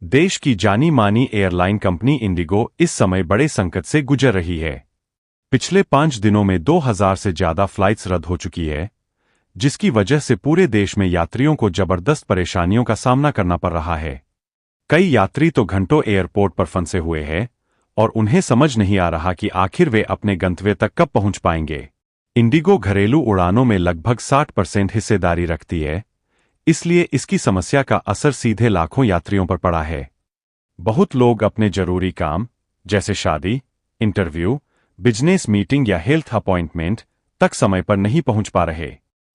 देश की जानी मानी एयरलाइन कंपनी इंडिगो इस समय बड़े संकट से गुजर रही है। पिछले 5 दिनों में 2000 से ज्यादा फ्लाइट्स रद्द हो चुकी है, जिसकी वजह से पूरे देश में यात्रियों को जबरदस्त परेशानियों का सामना करना पड़ रहा है। कई यात्री तो घंटों एयरपोर्ट पर फंसे हुए हैं और उन्हें समझ नहीं आ रहा कि आखिर वे अपने गंतव्य तक कब पहुंच पाएंगे। इंडिगो घरेलू उड़ानों में लगभग 60% हिस्सेदारी रखती है, इसलिए इसकी समस्या का असर सीधे लाखों यात्रियों पर पड़ा है। बहुत लोग अपने जरूरी काम जैसे शादी, इंटरव्यू, बिजनेस मीटिंग या हेल्थ अपॉइंटमेंट तक समय पर नहीं पहुंच पा रहे।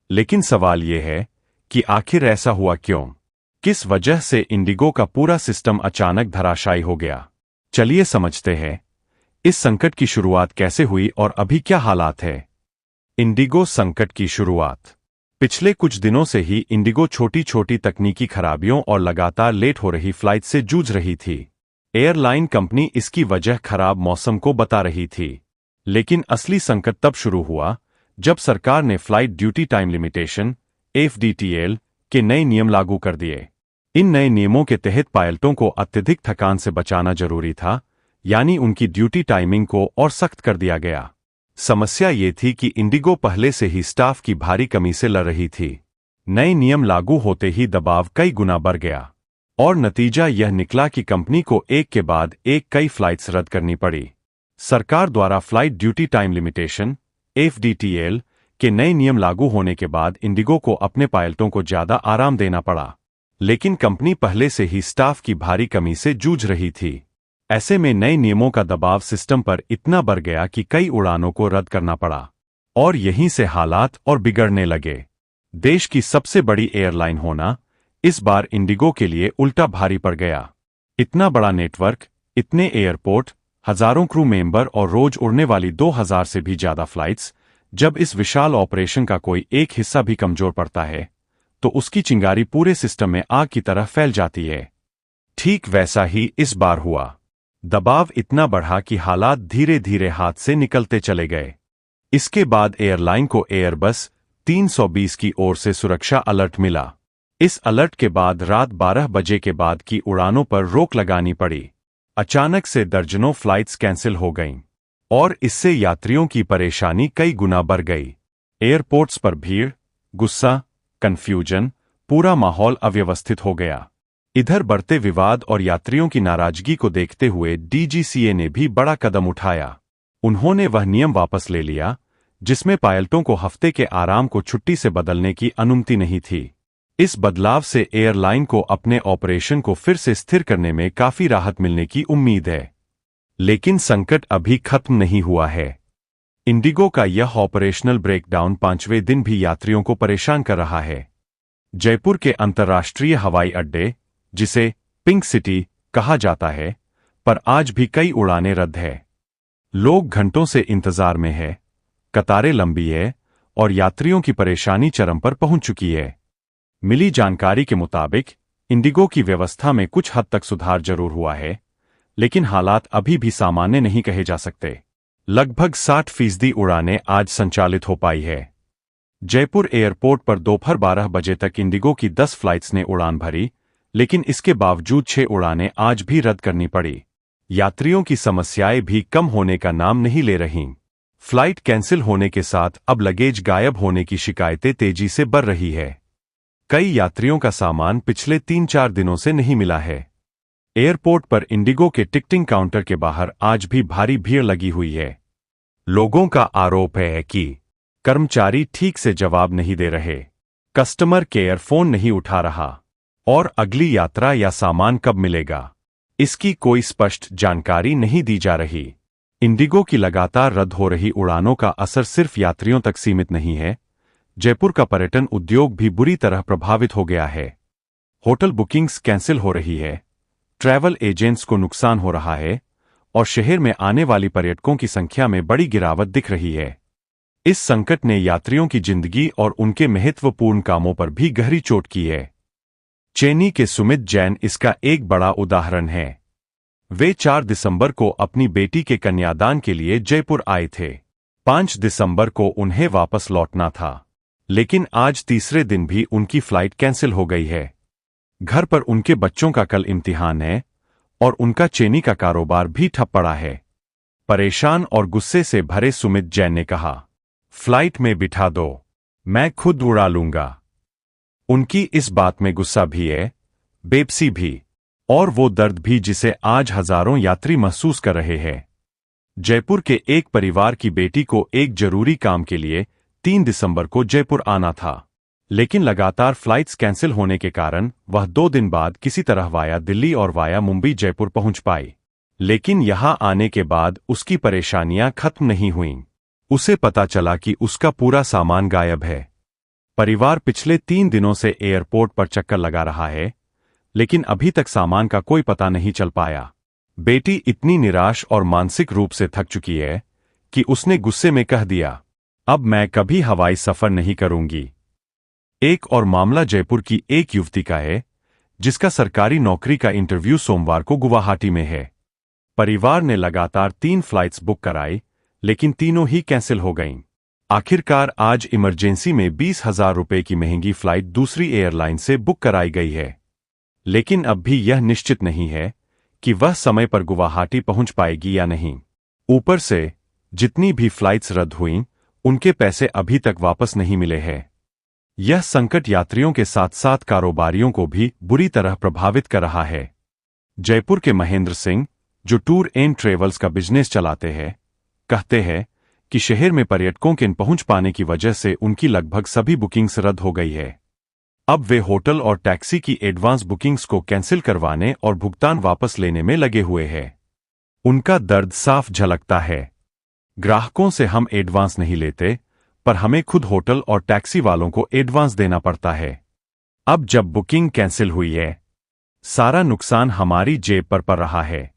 लेकिन सवाल यह है कि आखिर ऐसा हुआ क्यों? किस वजह से इंडिगो का पूरा सिस्टम अचानक धराशायी हो गया? चलिए समझते हैं इस संकट की शुरुआत कैसे हुई और अभी क्या हालात है। इंडिगो संकट की शुरुआत। पिछले कुछ दिनों से ही इंडिगो छोटी छोटी तकनीकी खराबियों और लगातार लेट हो रही फ्लाइट से जूझ रही थी। एयरलाइन कंपनी इसकी वजह खराब मौसम को बता रही थी, लेकिन असली संकट तब शुरू हुआ जब सरकार ने flight duty time limitation (FDTL) के नए नियम लागू कर दिए। इन नए नियमों के तहत पायलटों को अत्यधिक थकान से बचाना जरूरी था, यानी उनकी ड्यूटी टाइमिंग को और सख्त कर दिया गया। समस्या ये थी कि इंडिगो पहले से ही स्टाफ की भारी कमी से लड़ रही थी। नए नियम लागू होते ही दबाव कई गुना बढ़ गया और नतीजा यह निकला कि कंपनी को एक के बाद एक कई फ्लाइट्स रद्द करनी पड़ी। सरकार द्वारा flight duty time limitation (FDTL) के नए नियम लागू होने के बाद इंडिगो को अपने पायलटों को ज्यादा आराम देना पड़ा, लेकिन कंपनी पहले से ही स्टाफ की भारी कमी से जूझ रही थी। ऐसे में नए नियमों का दबाव सिस्टम पर इतना बढ़ गया कि कई उड़ानों को रद्द करना पड़ा और यहीं से हालात और बिगड़ने लगे। देश की सबसे बड़ी एयरलाइन होना इस बार इंडिगो के लिए उल्टा भारी पड़ गया। इतना बड़ा नेटवर्क, इतने एयरपोर्ट, हजारों क्रू मेंबर और रोज उड़ने वाली 2000 से भी ज्यादा फ्लाइट्स, जब इस विशाल ऑपरेशन का कोई एक हिस्सा भी कमजोर पड़ता है तो उसकी चिंगारी पूरे सिस्टम में आग की तरह फैल जाती है। ठीक वैसा ही इस बार हुआ। दबाव इतना बढ़ा कि हालात धीरे धीरे हाथ से निकलते चले गए। इसके बाद एयरलाइन को एयरबस 320 की ओर से सुरक्षा अलर्ट मिला। इस अलर्ट के बाद रात 12 बजे के बाद की उड़ानों पर रोक लगानी पड़ी। अचानक से दर्जनों फ्लाइट्स कैंसिल हो गईं और इससे यात्रियों की परेशानी कई गुना बढ़ गई। एयरपोर्ट्स पर भीड़, गुस्सा, कन्फ्यूजन, पूरा माहौल अव्यवस्थित हो गया। इधर बढ़ते विवाद और यात्रियों की नाराजगी को देखते हुए DGCA ने भी बड़ा कदम उठाया। उन्होंने वह नियम वापस ले लिया जिसमें पायलटों को हफ्ते के आराम को छुट्टी से बदलने की अनुमति नहीं थी। इस बदलाव से एयरलाइन को अपने ऑपरेशन को फिर से स्थिर करने में काफी राहत मिलने की उम्मीद है। लेकिन संकट अभी खत्म नहीं हुआ है। इंडिगो का यह ऑपरेशनल ब्रेकडाउन 5वें दिन भी यात्रियों को परेशान कर रहा है। जयपुर के अंतर्राष्ट्रीय हवाई अड्डे, जिसे पिंक सिटी कहा जाता है, पर आज भी कई उड़ानें रद्द है। लोग घंटों से इंतजार में है, कतारें लंबी है और यात्रियों की परेशानी चरम पर पहुंच चुकी है। मिली जानकारी के मुताबिक इंडिगो की व्यवस्था में कुछ हद तक सुधार जरूर हुआ है, लेकिन हालात अभी भी सामान्य नहीं कहे जा सकते। लगभग 60% उड़ानें आज संचालित हो पाई है। जयपुर एयरपोर्ट पर दोपहर 12 बजे तक इंडिगो की 10 फ्लाइट्स ने उड़ान भरी, लेकिन इसके बावजूद 6 उड़ानें आज भी रद्द करनी पड़ी। यात्रियों की समस्याएं भी कम होने का नाम नहीं ले रहीं। फ्लाइट कैंसिल होने के साथ अब लगेज गायब होने की शिकायतें तेजी से बढ़ रही है। कई यात्रियों का सामान पिछले 3-4 दिनों से नहीं मिला है। एयरपोर्ट पर इंडिगो के टिकटिंग काउंटर के बाहर आज भी भारी भीड़ लगी हुई है। लोगों का आरोप है कि कर्मचारी ठीक से जवाब नहीं दे रहे, कस्टमर केयर फोन नहीं उठा रहा और अगली यात्रा या सामान कब मिलेगा, इसकी कोई स्पष्ट जानकारी नहीं दी जा रही। इंडिगो की लगातार रद्द हो रही उड़ानों का असर सिर्फ यात्रियों तक सीमित नहीं है। जयपुर का पर्यटन उद्योग भी बुरी तरह प्रभावित हो गया है। होटल बुकिंग्स कैंसिल हो रही है, ट्रैवल एजेंट्स को नुकसान हो रहा है और शहर में आने वाली पर्यटकों की संख्या में बड़ी गिरावट दिख रही है। इस संकट ने यात्रियों की जिंदगी और उनके महत्वपूर्ण कामों पर भी गहरी चोट की है। चेन्नई के सुमित जैन इसका एक बड़ा उदाहरण है। वे 4 दिसंबर को अपनी बेटी के कन्यादान के लिए जयपुर आए थे। 5 दिसंबर को उन्हें वापस लौटना था, लेकिन आज तीसरे दिन भी उनकी फ्लाइट कैंसिल हो गई है। घर पर उनके बच्चों का कल इम्तिहान है और उनका चेनी का कारोबार भी ठप पड़ा है। परेशान और गुस्से से भरे सुमित जैन ने कहा, फ्लाइट में बिठा दो, मैं खुद उड़ा लूंगा। उनकी इस बात में गुस्सा भी है, बेबसी भी, और वो दर्द भी जिसे आज हजारों यात्री महसूस कर रहे हैं। जयपुर के एक परिवार की बेटी को एक जरूरी काम के लिए 3 दिसंबर को जयपुर आना था, लेकिन लगातार फ्लाइट्स कैंसिल होने के कारण वह 2 दिन बाद किसी तरह वाया दिल्ली और वाया मुंबई जयपुर पहुंच पाई। लेकिन यहां आने के बाद उसकी परेशानियां खत्म नहीं हुईं। उसे पता चला कि उसका पूरा सामान गायब है। परिवार पिछले 3 दिनों से एयरपोर्ट पर चक्कर लगा रहा है, लेकिन अभी तक सामान का कोई पता नहीं चल पाया। बेटी इतनी निराश और मानसिक रूप से थक चुकी है कि उसने गुस्से में कह दिया, अब मैं कभी हवाई सफर नहीं करूंगी। एक और मामला जयपुर की एक युवती का है, जिसका सरकारी नौकरी का इंटरव्यू सोमवार को गुवाहाटी में है। परिवार ने लगातार 3 फ्लाइट्स बुक कराई, लेकिन तीनों ही कैंसिल हो गईं। आखिरकार आज इमरजेंसी में 20,000 रुपए की महंगी फ्लाइट दूसरी एयरलाइन से बुक कराई गई है, लेकिन अब भी यह निश्चित नहीं है कि वह समय पर गुवाहाटी पहुंच पाएगी या नहीं। ऊपर से जितनी भी फ्लाइट्स रद्द हुईं, उनके पैसे अभी तक वापस नहीं मिले हैं। यह संकट यात्रियों के साथ साथ कारोबारियों को भी बुरी तरह प्रभावित कर रहा है। जयपुर के महेंद्र सिंह, जो टूर एंड ट्रेवल्स का बिजनेस चलाते हैं, कहते हैं कि शहर में पर्यटकों के न पहुंच पाने की वजह से उनकी लगभग सभी बुकिंग्स रद्द हो गई है। अब वे होटल और टैक्सी की एडवांस बुकिंग्स को कैंसिल करवाने और भुगतान वापस लेने में लगे हुए हैं। उनका दर्द साफ झलकता है। ग्राहकों से हम एडवांस नहीं लेते, पर हमें खुद होटल और टैक्सी वालों को एडवांस देना पड़ता है। अब जब बुकिंग कैंसिल हुई है, सारा नुकसान हमारी जेब पर पड़ रहा है।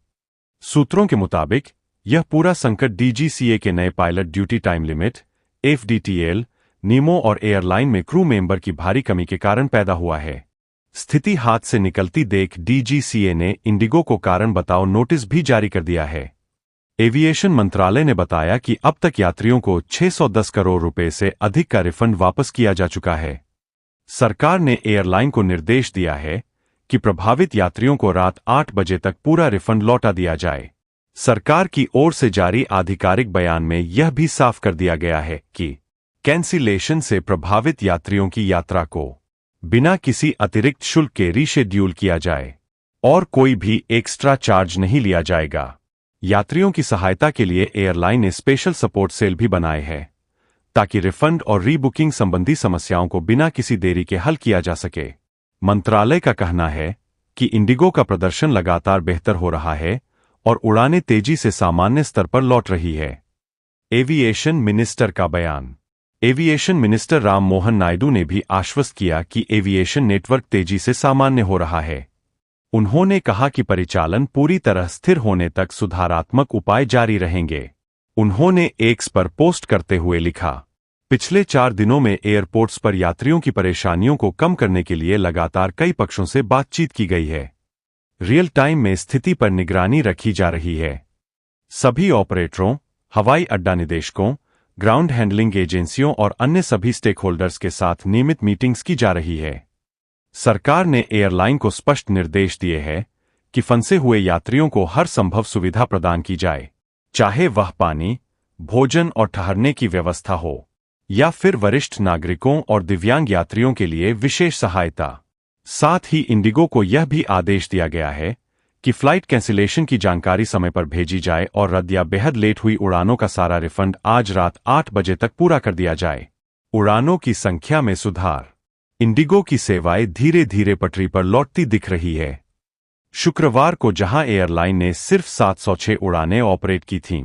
सूत्रों के मुताबिक यह पूरा संकट डीजीसीए के नए pilot duty time limit (FDTL) नियमों और एयरलाइन में क्रू मेंबर की भारी कमी के कारण पैदा हुआ है। स्थिति हाथ से निकलती देख डीजीसीए ने इंडिगो को कारण बताओ नोटिस भी जारी कर दिया है। एविएशन मंत्रालय ने बताया कि अब तक यात्रियों को 610 करोड़ रुपए से अधिक का रिफंड वापस किया जा चुका है। सरकार ने एयरलाइन को निर्देश दिया है कि प्रभावित यात्रियों को रात 8 बजे तक पूरा रिफंड लौटा दिया जाए। सरकार की ओर से जारी आधिकारिक बयान में यह भी साफ कर दिया गया है कि कैंसिलेशन से प्रभावित यात्रियों की यात्रा को बिना किसी अतिरिक्त शुल्क के रीशेड्यूल किया जाए और कोई भी एक्स्ट्रा चार्ज नहीं लिया जाएगा। यात्रियों की सहायता के लिए एयरलाइन ने स्पेशल सपोर्ट सेल भी बनाए हैं, ताकि रिफंड और रीबुकिंग संबंधी समस्याओं को बिना किसी देरी के हल किया जा सके। मंत्रालय का कहना है कि इंडिगो का प्रदर्शन लगातार बेहतर हो रहा है और उड़ानें तेजी से सामान्य स्तर पर लौट रही है। एविएशन मिनिस्टर का बयान। एविएशन मिनिस्टर राम मोहन नायडू ने भी आश्वस्त किया कि एविएशन नेटवर्क तेजी से सामान्य हो रहा है। उन्होंने कहा कि परिचालन पूरी तरह स्थिर होने तक सुधारात्मक उपाय जारी रहेंगे। उन्होंने एक्स पर पोस्ट करते हुए लिखा, पिछले 4 दिनों में एयरपोर्ट्स पर यात्रियों की परेशानियों को कम करने के लिए लगातार कई पक्षों से बातचीत की गई है। रियल टाइम में स्थिति पर निगरानी रखी जा रही है। सभी ऑपरेटरों, हवाई अड्डा निदेशकों, ग्राउंड हैंडलिंग एजेंसियों और अन्य सभी स्टेक होल्डर्स के साथ नियमित मीटिंग्स की जा रही है। सरकार ने एयरलाइन को स्पष्ट निर्देश दिए हैं कि फंसे हुए यात्रियों को हर संभव सुविधा प्रदान की जाए, चाहे वह पानी, भोजन और ठहरने की व्यवस्था हो, या फिर वरिष्ठ नागरिकों और दिव्यांग यात्रियों के लिए विशेष सहायता। साथ ही इंडिगो को यह भी आदेश दिया गया है कि फ्लाइट कैंसिलेशन की जानकारी समय पर भेजी जाए और रद्द या बेहद लेट हुई उड़ानों का सारा रिफंड आज रात 8 बजे तक पूरा कर दिया जाए। उड़ानों की संख्या में सुधार। इंडिगो की सेवाएं धीरे धीरे पटरी पर लौटती दिख रही है। शुक्रवार को जहां एयरलाइन ने सिर्फ 706 उड़ानें ऑपरेट की थीं,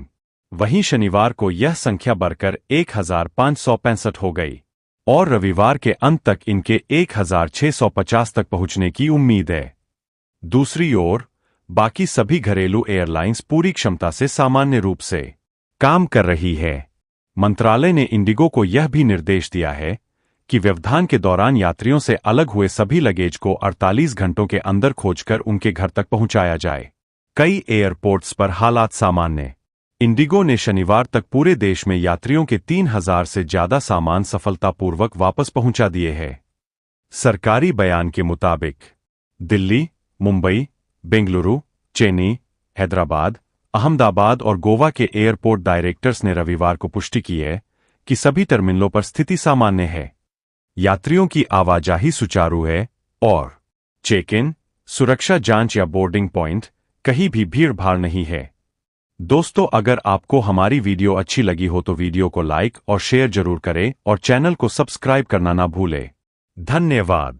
वहीं शनिवार को यह संख्या बढ़कर 1565 हो गई और रविवार के अंत तक इनके 1650 तक पहुंचने की उम्मीद है। दूसरी ओर, बाकी सभी घरेलू एयरलाइंस पूरी क्षमता से सामान्य रूप से काम कर रही है। मंत्रालय ने इंडिगो को यह भी निर्देश दिया है कि व्यवधान के दौरान यात्रियों से अलग हुए सभी लगेज को 48 घंटों के अंदर खोजकर उनके घर तक पहुंचाया जाए। कई एयरपोर्ट्स पर हालात सामान्य। इंडिगो ने शनिवार तक पूरे देश में यात्रियों के 3000 से ज्यादा सामान सफलतापूर्वक वापस पहुंचा दिए हैं। सरकारी बयान के मुताबिक दिल्ली, मुंबई, बेंगलुरु, चेन्नई, हैदराबाद, अहमदाबाद और गोवा के एयरपोर्ट डायरेक्टर्स ने रविवार को पुष्टि की है कि सभी टर्मिनलों पर स्थिति सामान्य है। यात्रियों की आवाजाही सुचारू है और चेक इन, सुरक्षा जांच या बोर्डिंग पॉइंट कहीं भी भीड़ भाड़ नहीं है। दोस्तों, अगर आपको हमारी वीडियो अच्छी लगी हो तो वीडियो को लाइक और शेयर जरूर करें और चैनल को सब्सक्राइब करना ना भूलें। धन्यवाद।